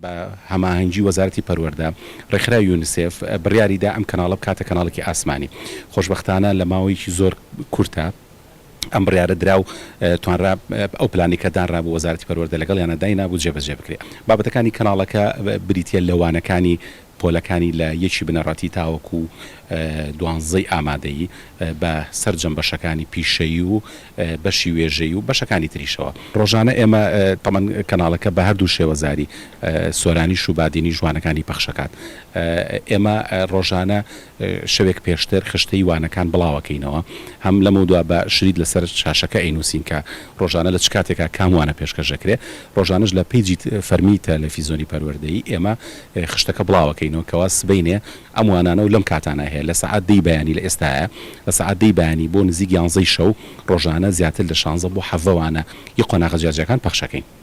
بە هەماهەنگی وەزارەتی پەروەردە ڕێکخراوی یونیسف بڕیاریدا ئەم کەناڵە بکاتە کەناڵێکی ئاسمانی. خۆشبەختانە لە ماوەیەکی زۆر کورتە ئەم بڕیارە درا و توانرا ئەو پلانی کە دانرا بۆ وەزارەتی پەروەردە لەگەڵ یانە داینابوو جێبەجێ بکرێت. بابەتەکانی کەناڵەکە بریتە لەوانەکانی پۆلەکانی لە یەکی بنەڕاتی تاوەکو 12 ئامادەیی بە سەررجەم بەشەکانی پیشەیی و بەشی وێژەی و بەشەکانی تریشەوە. ڕۆژانە ئێمە تەمەن کەناڵەکە بە هەردوو شێوەزاری سۆرانی و بادینی جوانەکانی پەخشەکات. ئێمە ڕۆژانە شەوێک پێشتر خشتەی وانەکان بڵاوەکەینەوە هەم لەمە دووە بە شرید لەسەر شاشەکە ئەینوسین کە ڕۆژانە لە چ کاتێکا کاموانە پێشکەشەکرێ ڕۆژانش لە پیجی فەرمی تەلەڤیزۆنی پەروەردەیی ئێمە خشتەکە بڵاوەکەینەوە کەوا سبەینێ ئەم وانانە و لەم کاتانە هەیە لە سەعات 10 بەیانی لە ئێستاە لە سەعات 10 بەیانی بۆ نزیک 11 شەو ڕۆژانە زیاتر لە 16 بۆ 17 وانە قۆناغە جیاجەکان پەخشەکەین.